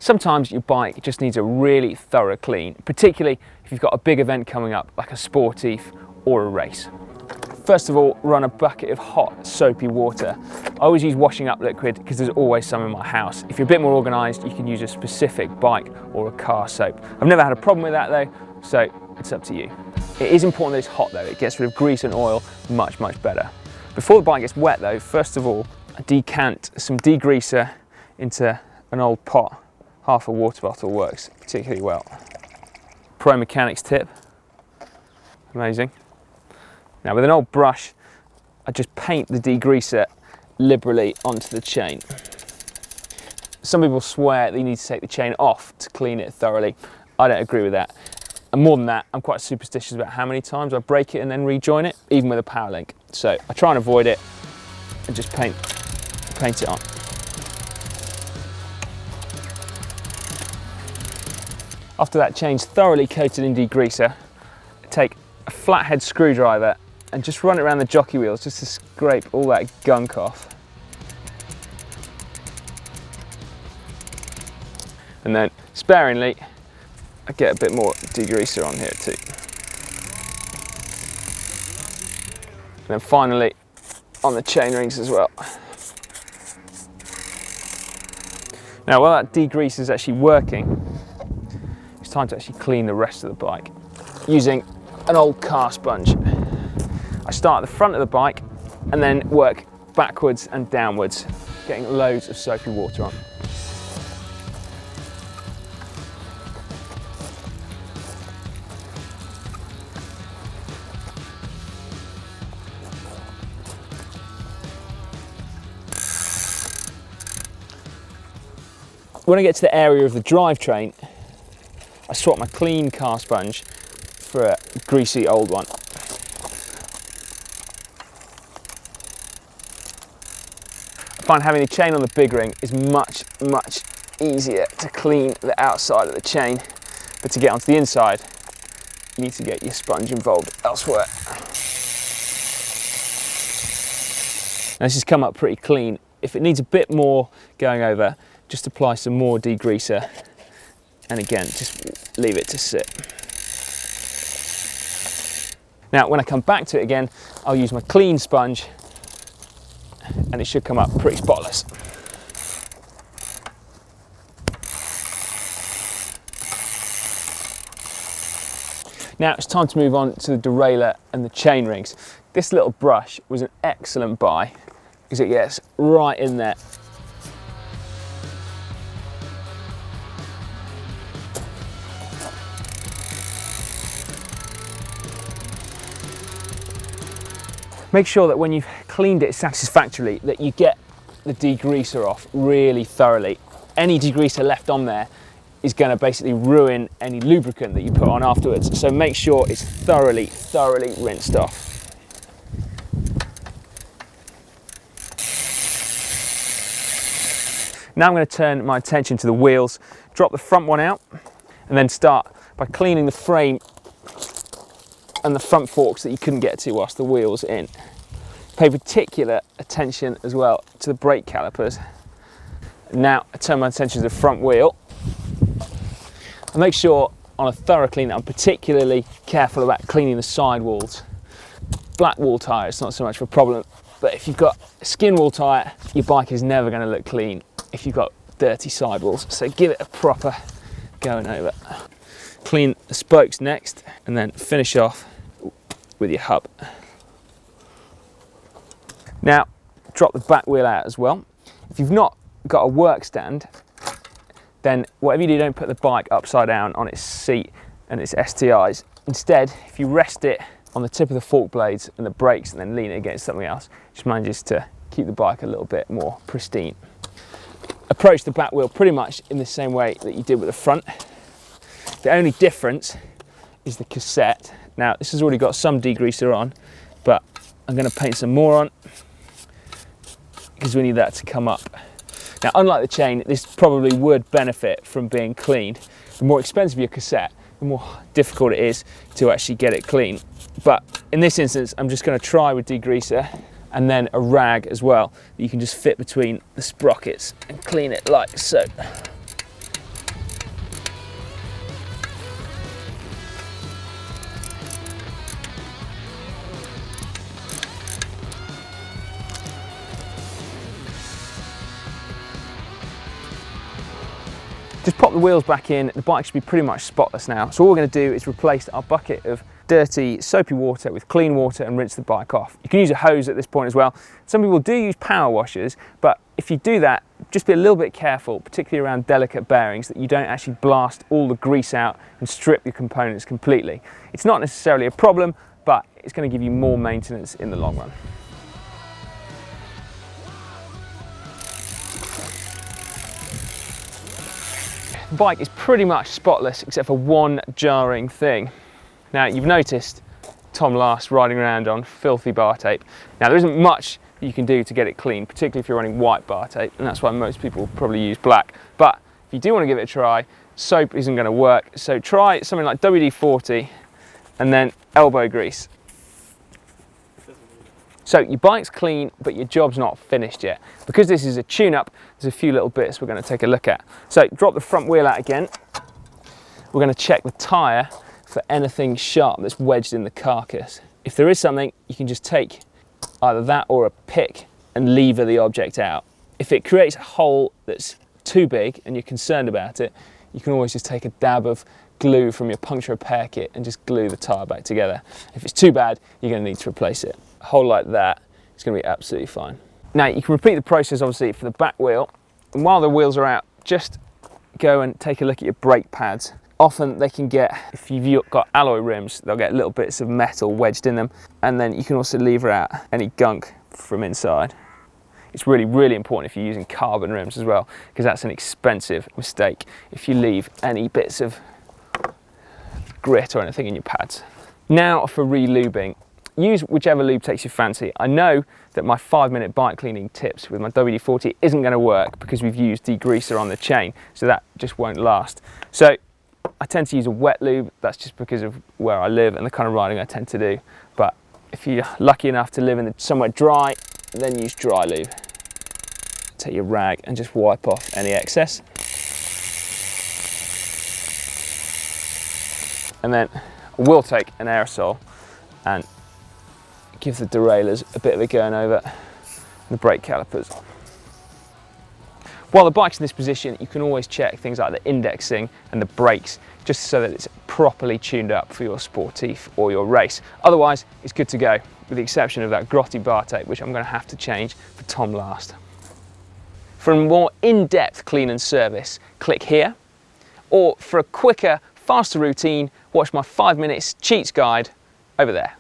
Sometimes your bike just needs a really thorough clean, particularly if you've got a big event coming up like a sportive or a race. First of all, run a bucket of hot, soapy water. I always use washing up liquid because there's always some in my house. If you're a bit more organised, you can use a specific bike or a car soap. I've never had a problem with that though, so it's up to you. It is important that it's hot though, it gets rid of grease and oil much better. Before the bike gets wet though, first of all, I decant some degreaser into an old pot. Half a water bottle works particularly well. Pro mechanics tip, amazing. Now with an old brush, I just paint the degreaser liberally onto the chain. Some people swear that you need to take the chain off to clean it thoroughly. I don't agree with that. And more than that, I'm quite superstitious about how many times I break it and then rejoin it, even with a power link. So I try and avoid it and just paint it on. After that chain's thoroughly coated in degreaser, take a flathead screwdriver and just run it around the jockey wheels just to scrape all that gunk off. And then sparingly, I get a bit more degreaser on here too. And then finally, on the chain rings as well. Now while that degreaser is actually working, it's time to actually clean the rest of the bike using an old car sponge. I start at the front of the bike and then work backwards and downwards, getting loads of soapy water on. When I get to the area of the drivetrain, I swap my clean car sponge for a greasy old one. I find having the chain on the big ring is much easier to clean the outside of the chain, but to get onto the inside, you need to get your sponge involved elsewhere. Now this has come up pretty clean. If it needs a bit more going over, just apply some more degreaser, and again, just leave it to sit. Now, when I come back to it again, I'll use my clean sponge, and it should come up pretty spotless. Now it's time to move on to the derailleur and the chain rings. This little brush was an excellent buy because it gets right in there. Make sure that when you've cleaned it satisfactorily that you get the degreaser off really thoroughly. Any degreaser left on there is going to basically ruin any lubricant that you put on afterwards. So make sure it's thoroughly rinsed off. Now I'm going to turn my attention to the wheels, drop the front one out, and then start by cleaning the frame and the front forks that you couldn't get to whilst the wheel was in. Pay particular attention as well to the brake calipers. Now I turn my attention to the front wheel. I make sure on a thorough clean that I'm particularly careful about cleaning the sidewalls. Black wall tyre is not so much of a problem, but if you've got a skin wall tyre, your bike is never going to look clean if you've got dirty sidewalls. So give it a proper going over. Clean the spokes next, and then finish off with your hub. Now drop the back wheel out as well. If you've not got a work stand, then whatever you do, don't put the bike upside down on its seat and its STIs. Instead, if you rest it on the tip of the fork blades and the brakes and then lean it against something else, it just manages to keep the bike a little bit more pristine. Approach the back wheel pretty much in the same way that you did with the front. The only difference is the cassette. Now this has already got some degreaser on, but I'm going to paint some more on because we need that to come up. Now unlike the chain, this probably would benefit from being cleaned. The more expensive your cassette, the more difficult it is to actually get it clean. But in this instance, I'm just going to try with degreaser and then a rag as well that you can just fit between the sprockets and clean it like so. Just pop the wheels back in, the bike should be pretty much spotless now. So all we're going to do is replace our bucket of dirty soapy water with clean water and rinse the bike off. You can use a hose at this point as well. Some people do use power washers, but if you do that, just be a little bit careful, particularly around delicate bearings, that you don't actually blast all the grease out and strip your components completely. It's not necessarily a problem, but it's going to give you more maintenance in the long run. The bike is pretty much spotless except for one jarring thing. Now you've noticed Tom last riding around on filthy bar tape. Now there isn't much you can do to get it clean, particularly if you're running white bar tape, and that's why most people probably use black. But if you do want to give it a try, soap isn't going to work, so try something like WD-40 and then elbow grease. So your bike's clean, but your job's not finished yet. Because this is a tune-up, there's a few little bits we're going to take a look at. So drop the front wheel out again. We're going to check the tyre for anything sharp that's wedged in the carcass. If there is something, you can just take either that or a pick and lever the object out. If it creates a hole that's too big and you're concerned about it, you can always just take a dab of glue from your puncture repair kit and just glue the tyre back together. If it's too bad, you're going to need to replace it. A hole like that is going to be absolutely fine. Now you can repeat the process obviously for the back wheel, and while the wheels are out, just go and take a look at your brake pads. Often they can get, if you've got alloy rims, they'll get little bits of metal wedged in them, and then you can also lever out any gunk from inside. It's really, really important if you're using carbon rims as well, because that's an expensive mistake if you leave any bits of grit or anything in your pads. Now for re-lubing. Use whichever lube takes your fancy. I know that my 5-minute bike cleaning tips with my WD-40 isn't going to work because we've used degreaser on the chain, so that just won't last. So I tend to use a wet lube. That's just because of where I live and the kind of riding I tend to do. But if you're lucky enough to live in somewhere dry, then use dry lube. Take your rag and just wipe off any excess. And then we'll take an aerosol and give the derailleurs a bit of a going over the brake calipers. While the bike's in this position, you can always check things like the indexing and the brakes, just so that it's properly tuned up for your sportif or your race. Otherwise, it's good to go, with the exception of that grotty bar tape, which I'm going to have to change for Tom last. For a more in-depth clean and service, click here, or for a quicker, faster routine, watch my 5 minutes cheats guide over there.